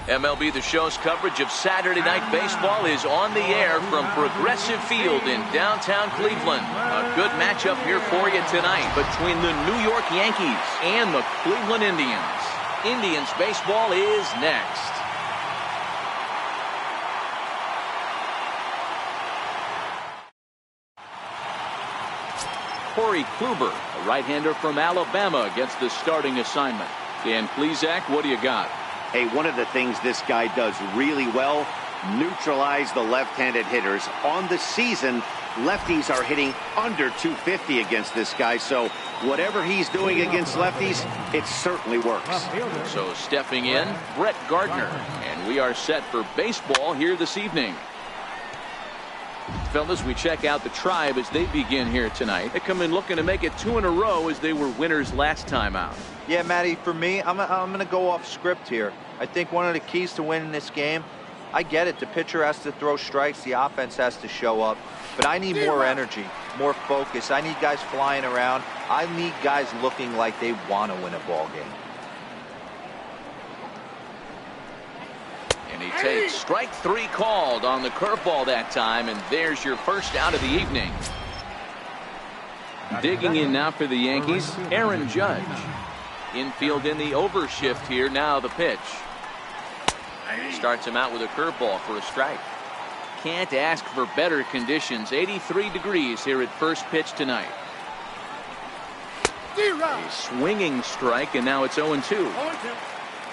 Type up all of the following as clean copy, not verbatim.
MLB The Show's coverage of Saturday Night Baseball is on the air from Progressive Field in downtown Cleveland. A good matchup here for you tonight between the New York Yankees and the Cleveland Indians. Indians baseball is next. Corey Kluber, a right-hander from Alabama, gets the starting assignment. Dan Plesac, what do you got? Hey, one of the things this guy does really well, neutralize the left-handed hitters. On the season, lefties are hitting under 250 against this guy, so whatever he's doing against lefties, it certainly works. So stepping in, Brett Gardner, and we are set for baseball here this evening. Fellas, we check out the Tribe as they begin here tonight. They come in looking to make it 2 in a row as they were winners last time out. Yeah, Matty, for me, I'm going to go off script here. I think one of the keys to winning this game, I get it, the pitcher has to throw strikes, the offense has to show up, but I need more energy, more focus. I need guys flying around. I need guys looking like they want to win a ball game. And he takes strike 3 called on the curveball that time, and there's your first out of the evening. Digging in now for the Yankees, Aaron Judge. Infield in the overshift here. Now the pitch. Starts him out with a curveball for a strike. Can't ask for better conditions. 83 degrees here at first pitch tonight. A swinging strike, and now it's 0-2.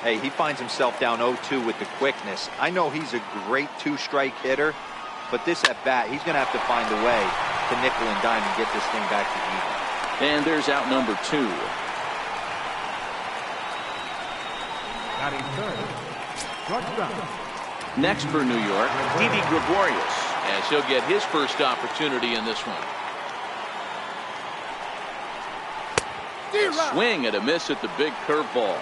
Hey, he finds himself down 0-2 with the quickness. I know he's a great 2-strike hitter, but this at bat, he's going to have to find a way to nickel and dime and get this thing back to even. And there's out number 2. Next for New York, Didi Gregorius, as he'll get his first opportunity in this one. A swing and a miss at the big curveball.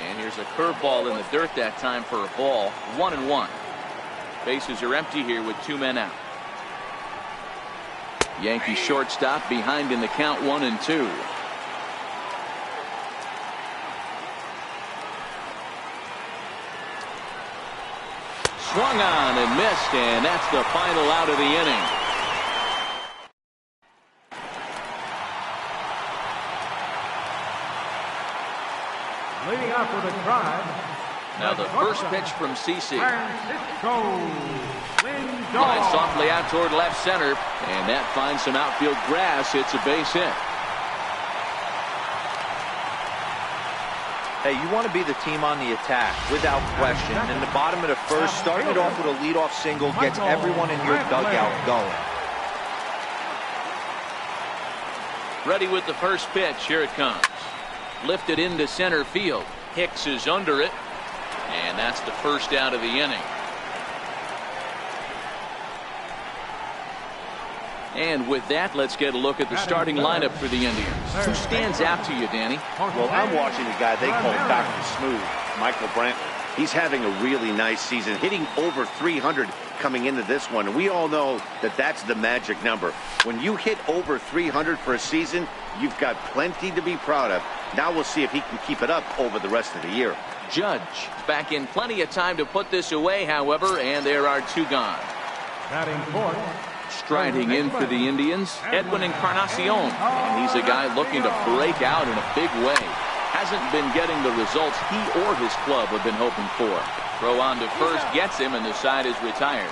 And here's a curveball in the dirt that time for a ball. 1-1. Bases are empty here with 2 men out. Yankee shortstop behind in the count 1-2. Swung on and missed, and that's the final out of the inning. Leading off for the Tribe. Now the first pitch from CC. Flies softly out toward left center, and that finds some outfield grass. It's a base hit. Hey, you want to be the team on the attack, without question. In the bottom of the first, starting it off with a leadoff single gets everyone in your dugout going. Ready with the first pitch. Here it comes. Lifted into center field. Hicks is under it, and that's the first out of the inning. And with that, let's get a look at the starting lineup for the Indians. Who stands out to you, Danny? Well, I'm watching a guy they call Dr. Smooth, Michael Brantley. He's having a really nice season, hitting over 300 coming into this one. And we all know that that's the magic number. When you hit over 300 for a season, you've got plenty to be proud of. Now we'll see if he can keep it up over the rest of the year. Judge back in plenty of time to put this away, however, and there are 2 gone. Batting fourth. Striding in for the Indians, Edwin Encarnacion, and he's a guy looking to break out in a big way. Hasn't been getting the results he or his club have been hoping for. Throw on to first gets him, and the side is retired.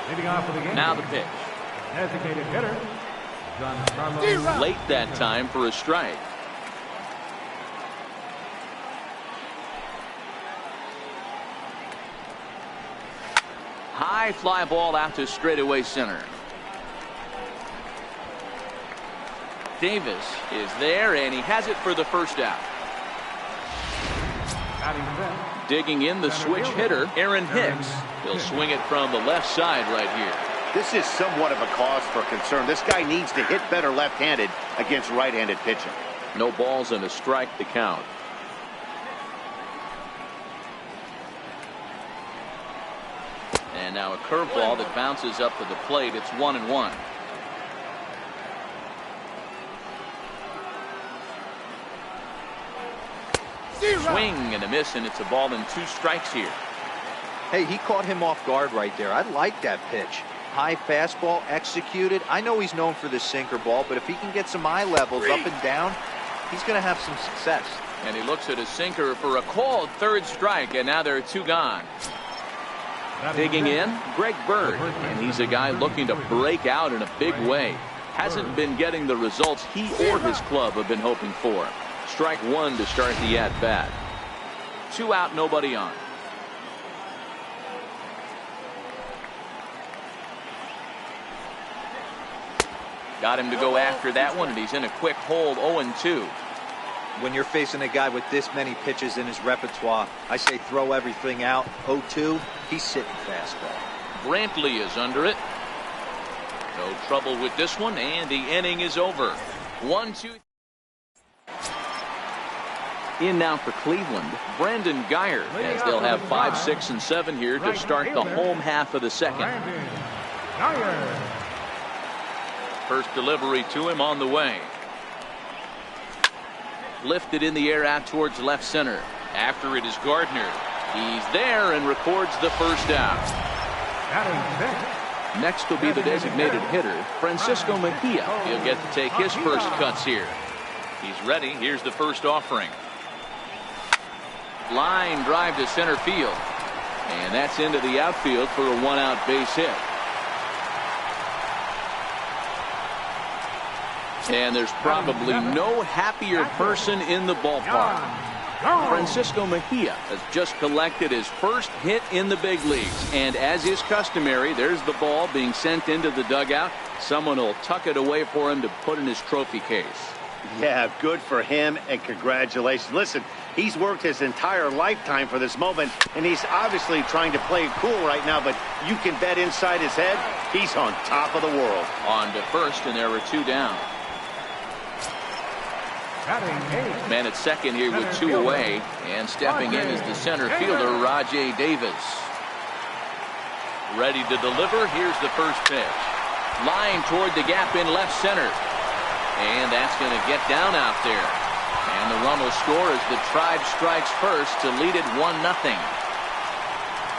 Leading off for the game. Now the pitch. Designated hitter, Giancarlo. Late that time for a strike. High fly ball out to straightaway center. Davis is there, and he has it for the first out. Digging in the switch hitter, Aaron Hicks. He'll swing it from the left side right here. This is somewhat of a cause for concern. This guy needs to hit better left-handed against right-handed pitching. No balls and a strike to count. And And now a curveball that bounces up to the plate. It's 1-1. Swing and a miss, and it's a ball and 2 strikes here. Hey, he caught him off guard right there. I like that pitch. High fastball executed. I know he's known for the sinker ball, but if he can get some eye levels up and down, he's going to have some success. And he looks at a sinker for a called 3rd strike, and now there are 2 gone. Digging in, Greg Bird, and he's a guy looking to break out in a big way. Hasn't been getting the results he or his club have been hoping for. Strike 1 to start the at-bat. 2 out, nobody on. Got him to go after that one, and he's in a quick hold, 0-2. When you're facing a guy with this many pitches in his repertoire, I say throw everything out. 0-2, he's sitting fastball. Brantley is under it. No trouble with this one, and the inning is over. 1-2. In now for Cleveland, Brandon Geyer, as they'll have 5, 6, and 7 here to start the home half of the second. First delivery to him on the way. Lifted in the air out towards left center. After it is Gardner. He's there and records the first out. Next will be the designated hitter, Francisco Mejia. He'll get to take his first cuts here. He's ready. Here's the first offering. Line drive to center field. And that's into the outfield for a 1-out base hit. And there's probably no happier person in the ballpark. Francisco Mejia has just collected his first hit in the big leagues. And as is customary, there's the ball being sent into the dugout. Someone will tuck it away for him to put in his trophy case. Yeah, good for him, and congratulations. Listen, he's worked his entire lifetime for this moment, and he's obviously trying to play it cool right now, but you can bet inside his head, he's on top of the world. On to first, and there were 2 down. Man at second here with 2 away, and stepping in is the center fielder, Rajay Davis. Ready to deliver. Here's the first pitch. Line toward the gap in left center. And that's going to get down out there. And the run will score as the Tribe strikes first to lead it 1-0.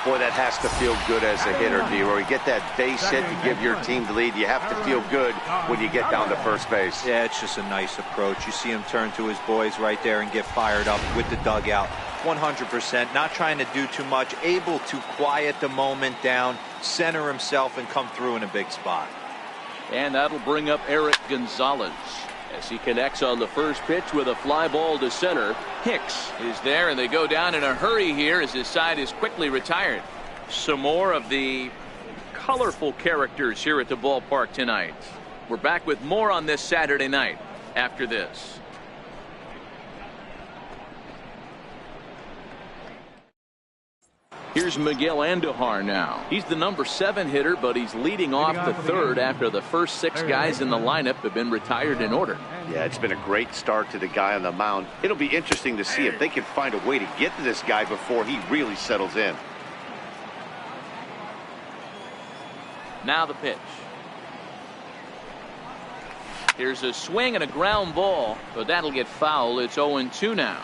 Boy, that has to feel good as a hitter, D-Roy. You get that base hit to give your team the lead. You have to feel good when you get down to first base. Yeah, it's just a nice approach. You see him turn to his boys right there and get fired up with the dugout. 100%. Not trying to do too much. Able to quiet the moment down, center himself, and come through in a big spot. And that'll bring up Eric Gonzalez as he connects on the first pitch with a fly ball to center. Hicks is there, and they go down in a hurry here as his side is quickly retired. Some more of the colorful characters here at the ballpark tonight. We're back with more on this Saturday night after this. Here's Miguel Andujar now. He's the number 7 hitter, but he's leading off the third after the first 6 guys in the lineup have been retired in order. Yeah, it's been a great start to the guy on the mound. It'll be interesting to see if they can find a way to get to this guy before he really settles in. Now the pitch. Here's a swing and a ground ball, but that'll get foul. It's 0-2 now.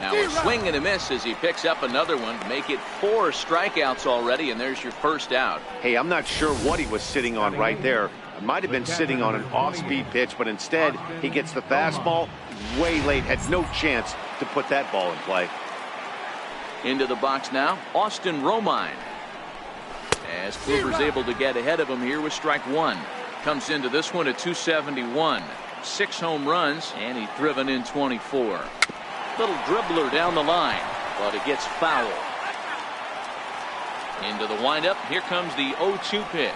Now a swing and a miss as he picks up another one. Make it 4 strikeouts already, and there's your first out. Hey, I'm not sure what he was sitting on right there. It might have been sitting on an off-speed pitch, but instead he gets the fastball way late. Had no chance to put that ball in play. Into the box now, Austin Romine. As Kluber's able to get ahead of him here with strike 1. Comes into this one at 271. 6 home runs, and he's driven in 24. Little dribbler down the line, but it gets foul. Into the windup. Here comes the 0-2 pitch.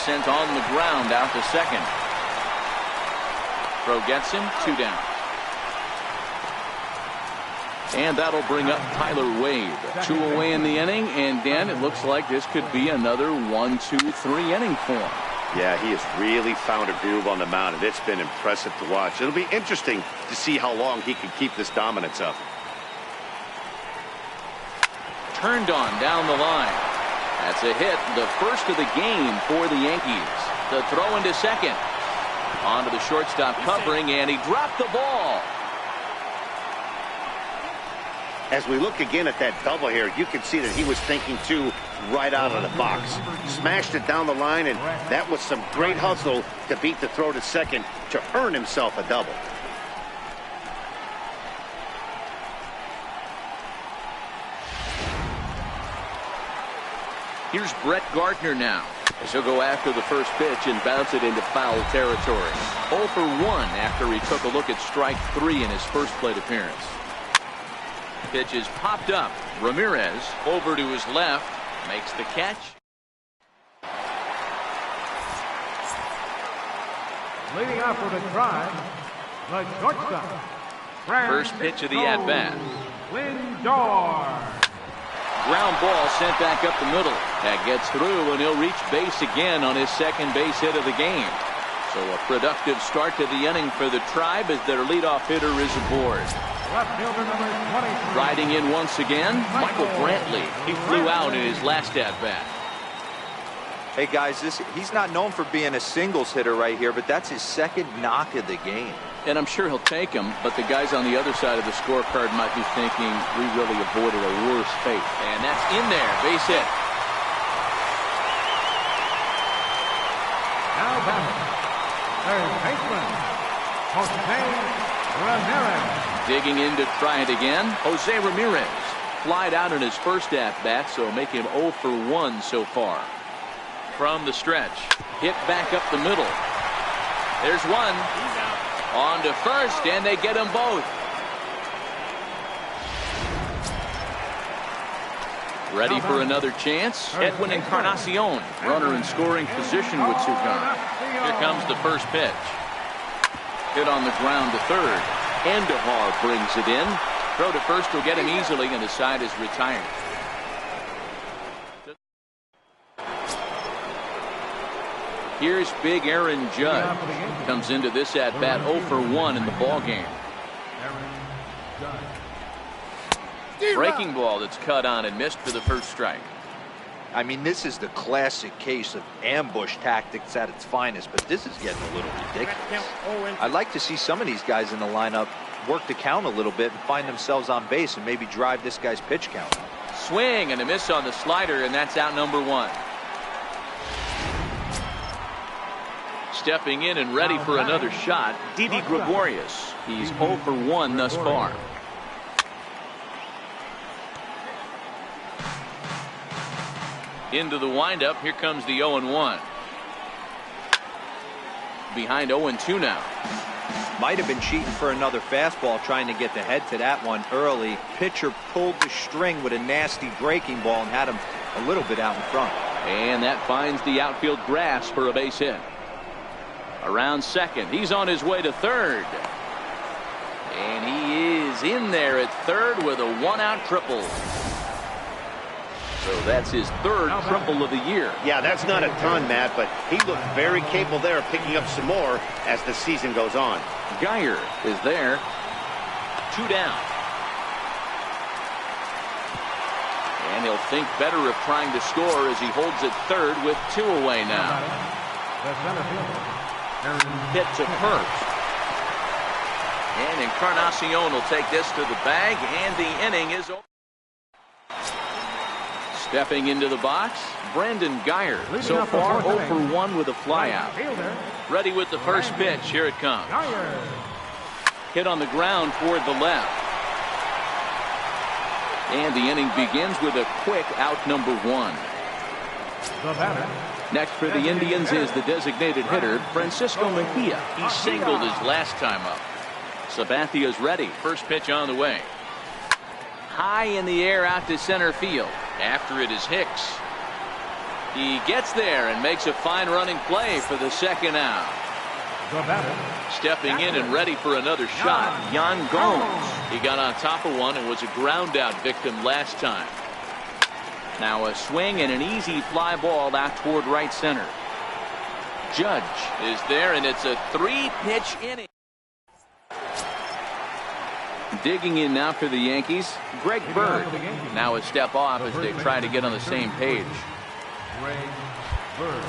Sent on the ground out to second. Throw gets him. 2 down. And that'll bring up Tyler Wade. 2 away in the inning, and Dan, it looks like this could be another 1-2-3 inning for him. Yeah, he has really found a groove on the mound, and it's been impressive to watch. It'll be interesting to see how long he can keep this dominance up. turned on down the line. That's a hit, the first of the game for the Yankees. The throw into second. On to the shortstop covering, and he dropped the ball. As we look again at that double here, you can see that he was thinking too right out of the box. Smashed it down the line, and that was some great hustle to beat the throw to second to earn himself a double. Here's Brett Gardner now, as he'll go after the first pitch and bounce it into foul territory. 0 for 1 after he took a look at strike 3 in his first plate appearance. Pitch is popped up. Ramirez over to his left, makes the catch. Leading off with a drive, the shortstop. First pitch of the at-bat. Lindor. Ground ball sent back up the middle. That gets through, and he'll reach base again on his second base hit of the game. So a productive start to the inning for the Tribe as their leadoff hitter is aboard. Left fielder number 23. Riding in once again, Michael Brantley. He flew out in his last at-bat. Hey guys, he's not known for being a singles hitter right here, but that's his second knock of the game. And I'm sure he'll take him, but the guys on the other side of the scorecard might be thinking we really avoided a worse fate. And that's in there, base hit. Now batting, third baseman, Jose Ramirez. Digging in to try it again, Jose Ramirez. Flied out in his first at-bat, so make him 0 for 1 so far. From the stretch, hit back up the middle. There's one. On to first, and they get them both. Ready for another chance? Edwin Encarnacion, runner in scoring position with Sugan. Here comes the first pitch. Hit on the ground to third. Andahar brings it in. Throw to first will get him easily, and his side is retired. Here's big Aaron Judge. Comes into this at-bat 0 for 1 in the ballgame. Breaking ball that's cut on and missed for the first strike. I mean, this is the classic case of ambush tactics at its finest, but this is getting a little ridiculous. I'd like to see some of these guys in the lineup work the count a little bit and find themselves on base and maybe drive this guy's pitch count. Swing and a miss on the slider, and that's out number 1. Stepping in and ready for another shot, Didi Gregorius. He's 0 for 1 thus far. Into the windup, here comes the 0-1. Behind 0-2 now. Might have been cheating for another fastball, trying to get the head to that one early. Pitcher pulled the string with a nasty breaking ball and had him a little bit out in front. And that finds the outfield grass for a base hit. Around second, he's on his way to third. And he is in there at third with a 1-out triple. So that's his third triple of the year. Yeah, that's not a ton, Matt, but he looked very capable there of picking up some more as the season goes on. Geyer is there. 2 down. And he'll think better of trying to score as he holds it third with 2 away now. Hit to first. And Encarnacion will take this to the bag, and the inning is over. Stepping into the box, Brandon Geyer. So far 0 for 1 with a flyout. Ready with the first pitch. Here it comes. Hit on the ground toward the left. And the inning begins with a quick out number 1. Next for the Indians is the designated hitter, Francisco Mejia. He singled his last time up. Sabathia's ready. First pitch on the way. High in the air out to center field. After it is Hicks. He gets there and makes a fine running play for the second out. Stepping in and ready for another shot, Yan Gomes. He got on top of one and was a ground out victim last time. Now a swing and an easy fly ball out toward right center. Judge is there, and it's a 3-pitch inning. Digging in now for the Yankees, Greg Bird. Now a step off as they try to get on the same page. Greg Bird.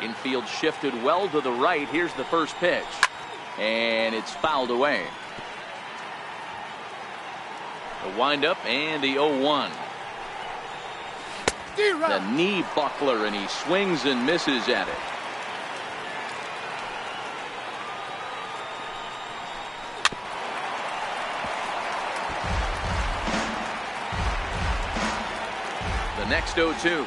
Infield shifted well to the right. Here's the first pitch. And it's fouled away. The windup and the 0-1. The knee buckler, and he swings and misses at it. The next 0-2.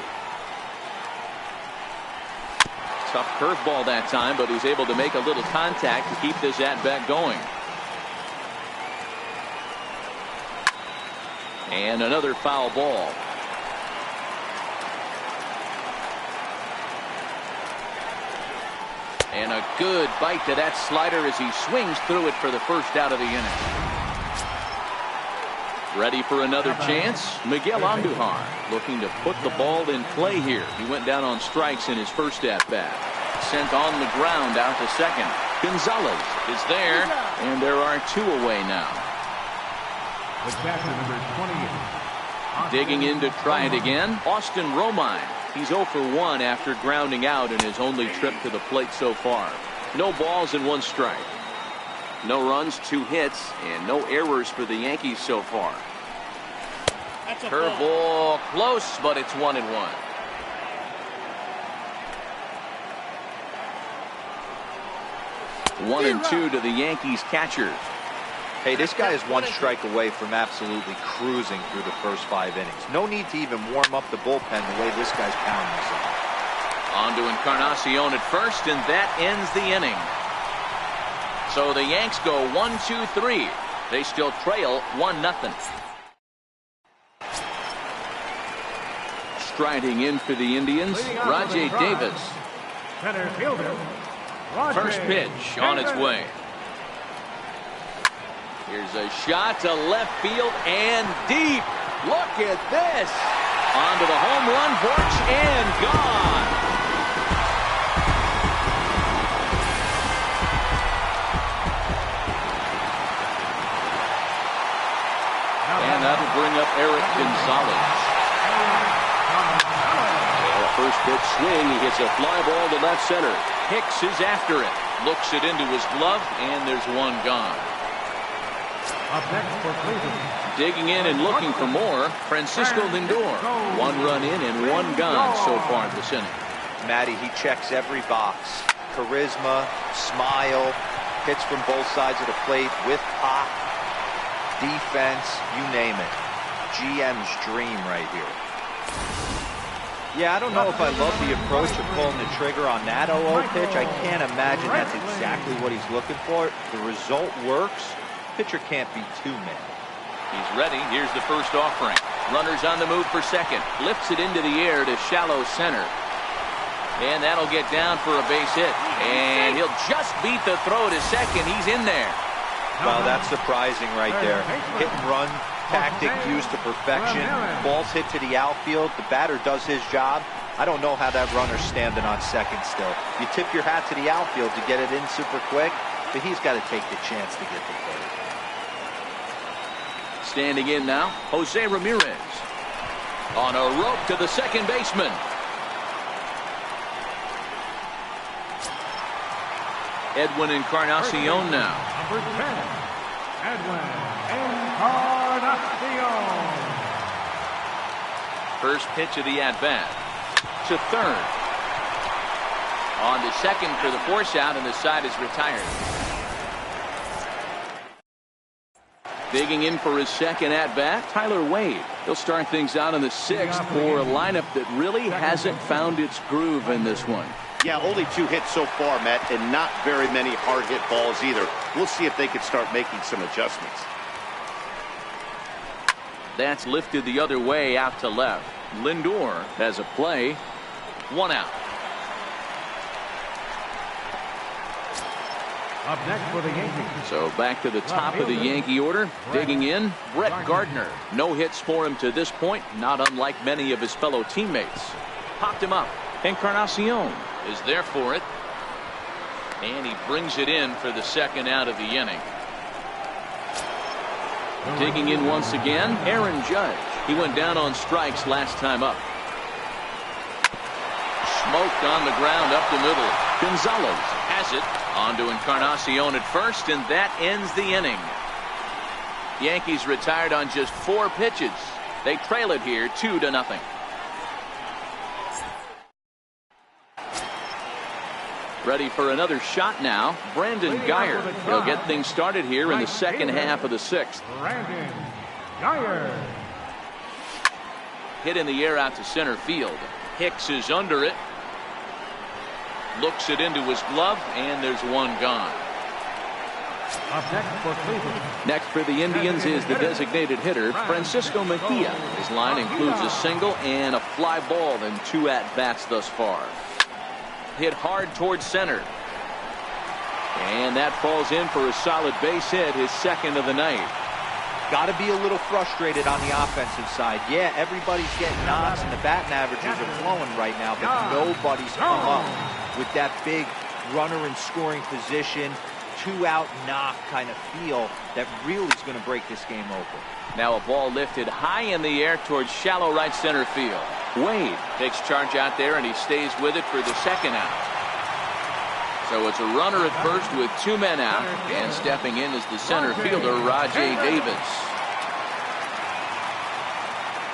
Tough curveball that time, but he's able to make a little contact to keep this at-bat going. And another foul ball. And a good bite to that slider as he swings through it for the first out of the inning. Ready for another chance? Miguel Andujar looking to put the ball in play here. He went down on strikes in his first at-bat. Sent on the ground out to second. Gonzalez is there, and there are 2 away now. The catcher, number 28. Digging in to try it again, Austin Romine. He's 0 for 1 after grounding out in his only trip to the plate so far. No balls and 1 strike. No runs, 2 hits, and no errors for the Yankees so far. Curveball close, but it's 1-1. 1-2 to the Yankees catcher. Hey, this guy is 1 strike away from absolutely cruising through the first 5 innings. No need to even warm up the bullpen the way this guy's pounding himself. On to Encarnacion at first, and that ends the inning. So the Yanks go 1-2-3. They still trail 1-0. Striding in for the Indians, Rajay Davis. Center fielder. First pitch on its way. Here's a shot to left field and deep. Look at this. Onto the home run porch and gone. And that'll bring up Eric Gonzalez. First pitch swing. He hits a fly ball to left center. Hicks is after it. Looks it into his glove, and there's 1 gone. Up next for Cleveland. Digging in and looking for more, Francisco Lindor. 1 run in and 1 gone so far this inning. Matty, he checks every box. Charisma, smile, hits from both sides of the plate with pop, defense, you name it. GM's dream right here. Yeah, I don't know if I love the approach of pulling the trigger on that 0-0 pitch. I can't imagine that's exactly what he's looking for. The result works. Pitcher can't be too mad. He's ready. Here's the first offering. Runners on the move for second. Lifts it into the air to shallow center. And that'll get down for a base hit. And he'll just beat the throw to second. He's in there. Well, that's surprising right there. Hit and run tactic used to perfection. Ball's hit to the outfield. The batter does his job. I don't know how that runner's standing on second still. You tip your hat to the outfield to get it in super quick, but he's got to take the chance to get the third. Standing in now, Jose Ramirez. On a rope to the second baseman. Edwin Encarnacion now. Number 10, Edwin Encarnacion. First pitch of the at-bat. To third. On to second for the force out, and the side is retired. Digging in for his second at-bat, Tyler Wade. He'll start things out in the 6th for a lineup that really hasn't found its groove in this one. Yeah, only 2 hits so far, Matt, and not very many hard hit balls either. We'll see if they can start making some adjustments. That's lifted the other way out to left. Lindor has a play. 1 out. Up next for the Yankees. So back to the top of the Yankee order. Digging in, Brett Gardner. No hits for him to this point, not unlike many of his fellow teammates. Popped him up. Encarnacion is there for it. And he brings it in for the second out of the inning. Digging in once again, Aaron Judge. He went down on strikes last time up. Smoked on the ground up the middle. Gonzalez has it. On to Encarnacion at first, and that ends the inning. Yankees retired on just 4 pitches. They trail it here 2-0. Ready for another shot now, Brandon Guyer. He'll get things started here in the second half of the 6th. Brandon Guyer. Hit in the air out to center field. Hicks is under it. Looks it into his glove, and there's one gone. Up next for Cleveland. Next for the Indians is the designated hitter, Francisco Mejia. His line includes a single and a fly ball in 2 at-bats thus far. Hit hard towards center. And that falls in for a solid base hit, his second of the night. Got to be a little frustrated on the offensive side. Yeah, everybody's getting knocks and the batting averages are flowing right now, but nobody's come up with that big runner in scoring position, 2-out knock kind of feel that really is going to break this game open. Now a ball lifted high in the air towards shallow right center field. Wade takes charge out there, and he stays with it for the second out. So it's a runner at first with 2 men out, and stepping in is the center fielder, Rajay Davis.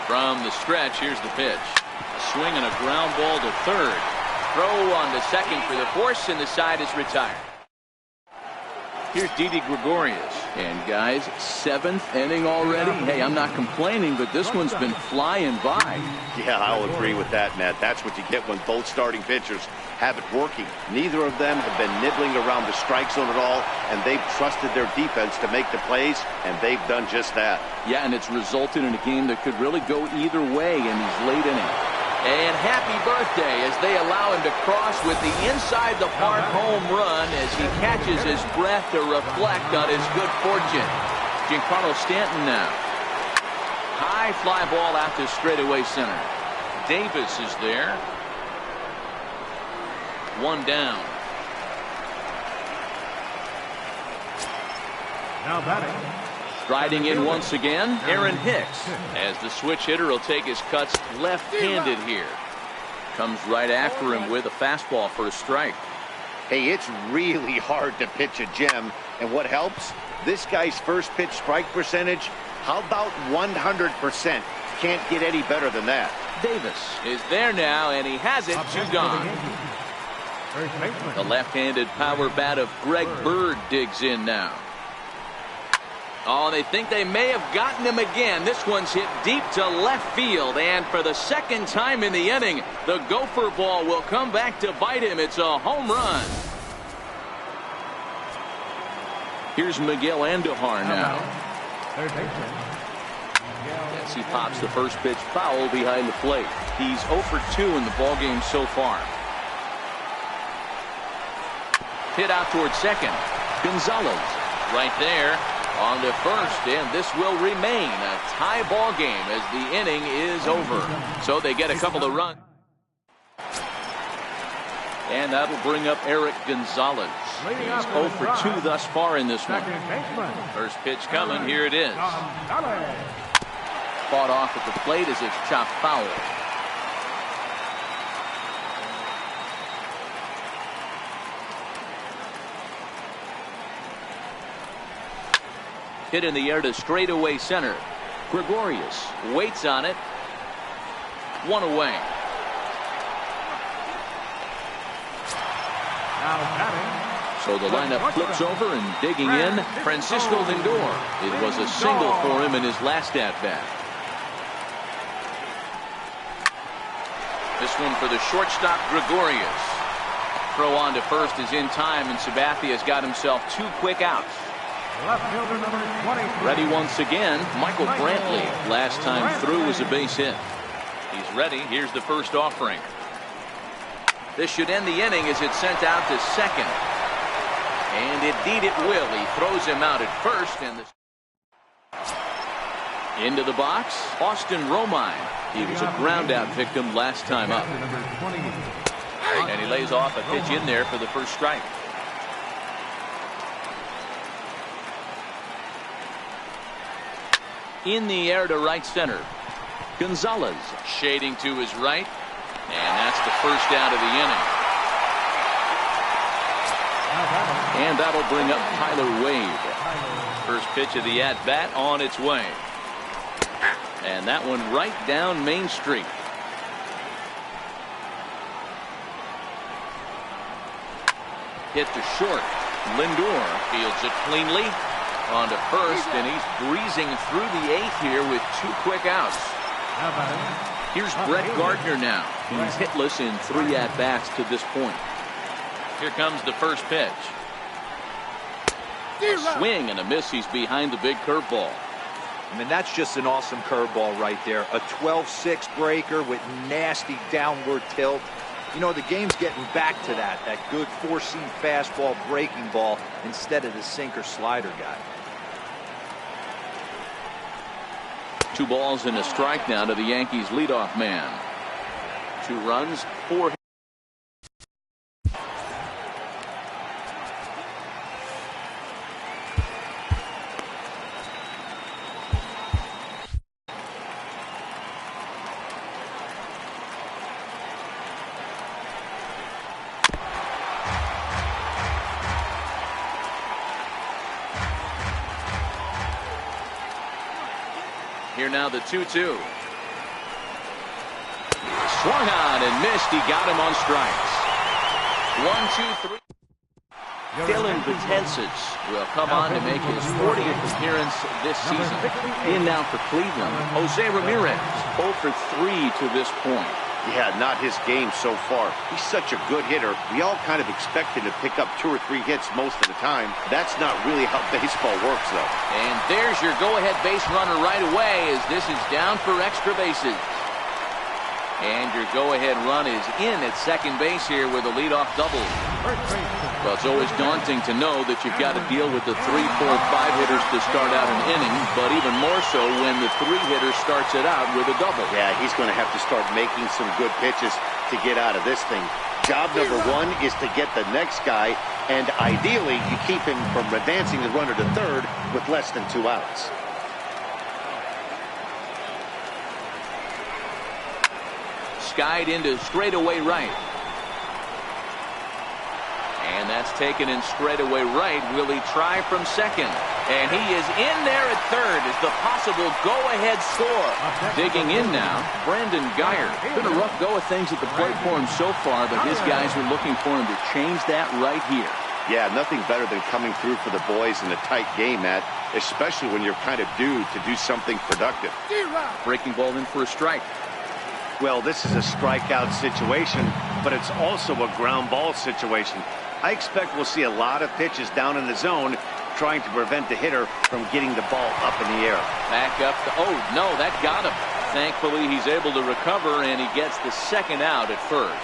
From the stretch, here's the pitch. A swing and a ground ball to third. Throw on to second for the force, and the side is retired. Here's Didi Gregorius. And guys, 7th inning already. Hey, I'm not complaining, but this one's been flying by. Yeah, I'll agree with that, Matt. That's what you get when both starting pitchers have it working. Neither of them have been nibbling around the strike zone at all, and they've trusted their defense to make the plays, and they've done just that. Yeah, and it's resulted in a game that could really go either way in these late innings. And happy birthday as they allow him to cross with the inside the park home run as he catches his breath to reflect on his good fortune. Giancarlo Stanton now. High fly ball out to straightaway center. Davis is there. 1 down. Now batting. Striding in once again, Aaron Hicks, as the switch hitter will take his cuts left-handed here. Comes right after him with a fastball for a strike. Hey, it's really hard to pitch a gem, and what helps? This guy's first pitch strike percentage, how about 100%? Can't get any better than that. Davis is there now, and he has it 2 gone. The left-handed power bat of Greg Bird digs in now. Oh, they think they may have gotten him again. This one's hit deep to left field, and for the second time in the inning, the gopher ball will come back to bite him. It's a home run. Here's Miguel Andujar now. As he pops the first pitch foul behind the plate. He's 0 for 2 in the ballgame so far. Hit out towards second. Gonzalez right there. On to first, and this will remain a tie ball game as the inning is over. So they get a couple of runs. And that'll bring up Eric Gonzalez. He's 0 for 2 thus far in this one. First pitch coming, here it is. Fought off at the plate as it's chopped foul. Hit in the air to straightaway center. Gregorius waits on it. 1 away. So the lineup flips over, and digging in, Francisco Lindor. It was a single for him in his last at-bat. This one for the shortstop, Gregorius. Throw on to first is in time, and Sabathia's got himself 2 quick outs. Left fielder number 23. Ready once again, Michael Brantley. Last time through was a base hit. He's ready. Here's the first offering. This should end the inning as it's sent out to second. And indeed it will. He throws him out at first. And into the box, Austin Romine. He was a ground out victim last time up. And he lays off a pitch in there for the first strike. In the air to right center. Gonzalez shading to his right. And that's the first out of the inning. And that'll bring up Tyler Wade. First pitch of the at-bat on its way. And that one right down Main Street. Hit to short. Lindor fields it cleanly. On to first, and he's breezing through the eighth here with 2 quick outs. Here's Brett Gardner now. He's hitless in 3 at-bats to this point. Here comes the first pitch. A swing and a miss. He's behind the big curveball. I mean, that's just an awesome curveball right there. A 12-6 breaker with nasty downward tilt. You know, the game's getting back to that good 4-seam fastball breaking ball instead of the sinker slider guy. 2 balls and a strike now to the Yankees leadoff man. 2 runs, 4 hits. Here now the 2-2. Swung on and missed. He got him on strikes. 1, 2, 3. Dylan Betances will come on to make his 40th appearance this season. In now for Cleveland, Jose Ramirez, 0 for 3 to this point. Yeah, not his game so far. He's such a good hitter. We all kind of expect him to pick up 2 or 3 hits most of the time. That's not really how baseball works, though. And there's your go-ahead base runner right away as this is down for extra bases. And your go-ahead run is in at second base here with a leadoff double. Well, it's always daunting to know that you've got to deal with the 3, 4, 5 hitters to start out an inning, but even more so when the 3 hitter starts it out with a double. Yeah, he's going to have to start making some good pitches to get out of this thing. Job number 1 is to get the next guy, and ideally you keep him from advancing the runner to third with less than 2 outs. Skied into straightaway right. And that's taken in straightaway right. Will he try from second? And he is in there at third as the possible go-ahead score. Digging in now, Brandon Guyer. Been a rough go of things at the plate for him so far, but his guys are looking for him to change that right here. Yeah, nothing better than coming through for the boys in a tight game, Matt, especially when you're kind of due to do something productive. Breaking ball in for a strike. Well, this is a strikeout situation, but it's also a ground ball situation. I expect we'll see a lot of pitches down in the zone trying to prevent the hitter from getting the ball up in the air. Back up. Oh, no, that got him. Thankfully, he's able to recover, and he gets the second out at first.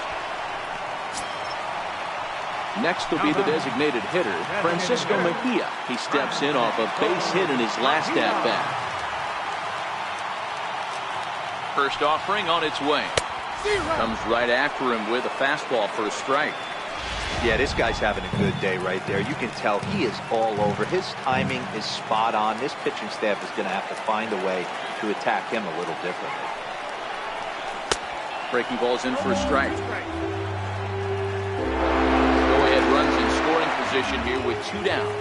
Next will be the designated hitter, Francisco Mejia. He steps in off a base hit in his last at-bat. First offering on its way. Comes right after him with a fastball for a strike. Yeah, this guy's having a good day right there. You can tell he is all over. His timing is spot on. This pitching staff is going to have to find a way to attack him a little differently. Breaking balls in for a strike. Go-ahead runs in scoring position here with 2 down.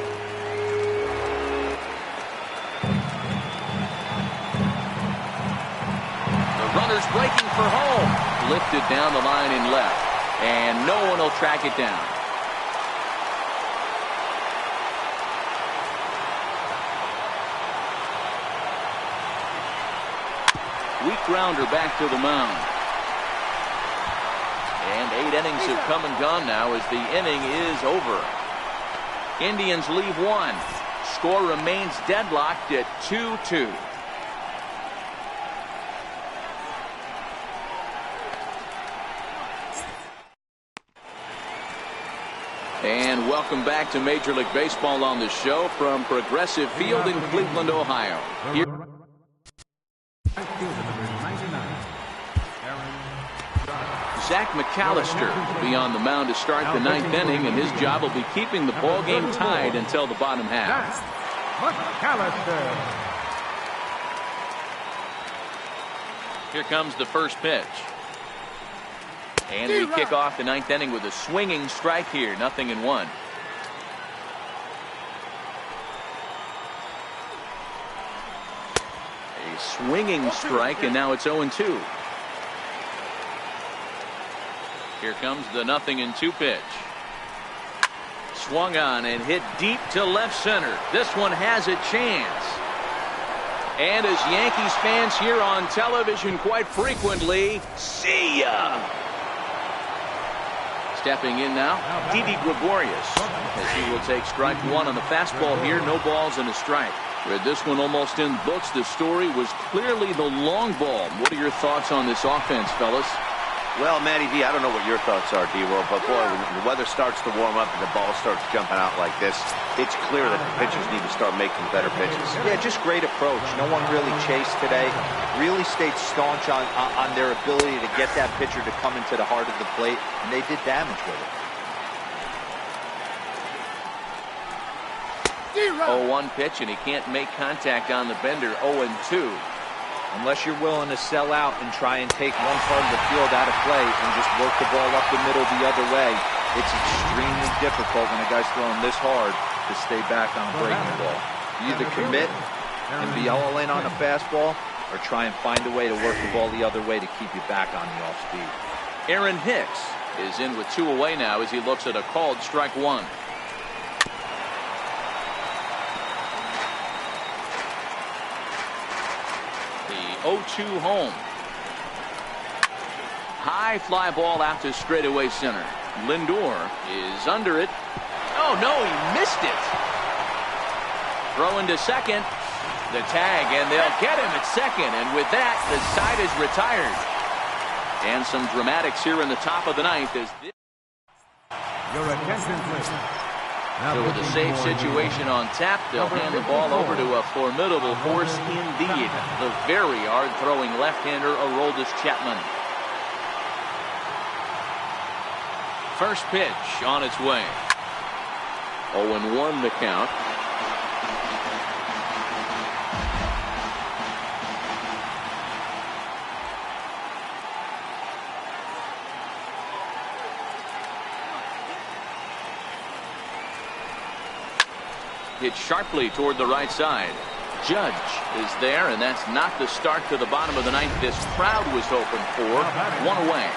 The runner's breaking for home. Lifted down the line in left. And no one will track it down. Weak grounder back to the mound. And 8 innings have come and gone now as the inning is over. Indians leave 1. Score remains deadlocked at 2-2. And welcome back to Major League Baseball on the show from Progressive Field in Cleveland, Ohio. Here Zach McAllister will be on the mound to start the ninth inning, and his job will be keeping the ball game tied until the bottom half. McAllister. Here comes the first pitch. And we kick off the ninth inning with a swinging strike here, 0-1. A swinging strike, and now it's 0-2. Here comes the 0-2 pitch. Swung on and hit deep to left center. This one has a chance. And as Yankees fans hear on television quite frequently, see ya! Stepping in now, Didi Gregorius, as he will take strike one on the fastball here. No balls and a strike. With this one almost in books, the story was clearly the long ball. What are your thoughts on this offense, fellas? Well, Matty V, I don't know what your thoughts are, D-Roll, but boy, when the weather starts to warm up and the ball starts jumping out like this, it's clear that the pitchers need to start making better pitches. Yeah, just great approach. No one really chased today. Really stayed staunch on their ability to get that pitcher to come into the heart of the plate, and they did damage with it. 0-1 pitch, and he can't make contact on the bender. 0-2. Unless you're willing to sell out and try and take one part of the field out of play and just work the ball up the middle the other way, it's extremely difficult when a guy's throwing this hard to stay back on a breaking ball. You either commit and be all in on a fastball or try and find a way to work the ball the other way to keep you back on the off speed. Aaron Hicks is in with 2 away now as he looks at a called strike one. The 0-2 home. High fly ball out to straightaway center. Lindor is under it. Oh no, he missed it. Throw into second. The tag, and they'll get him at second, and with that the side is retired. And some dramatics here in the top of the ninth as this. Your attention, please. So with a safe situation on tap, they'll hand the ball over to a formidable horse indeed, the very hard-throwing left-hander Aroldis Chapman. First pitch on its way. 0-1 the count. Hit sharply toward the right side. Judge is there, and that's not the start to the bottom of the ninth this crowd was hoping for. 1 away.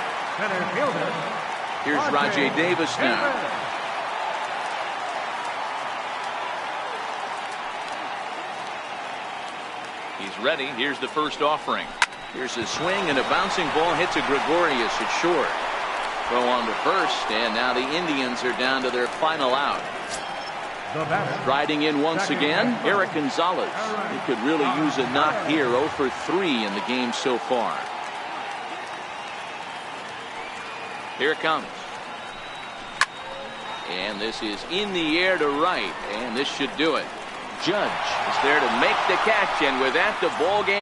Here's Rajay Davis now. He's ready. Here's the first offering. Here's a swing, and a bouncing ball hits a Gregorius at short. Throw on to first, and now the Indians are down to their final out. Riding in once again, Eric Gonzalez. He could really use a knock here. 0 for 3 in the game so far. Here it comes. And this is in the air to right, and this should do it. Judge is there to make the catch, and with that, the ball game.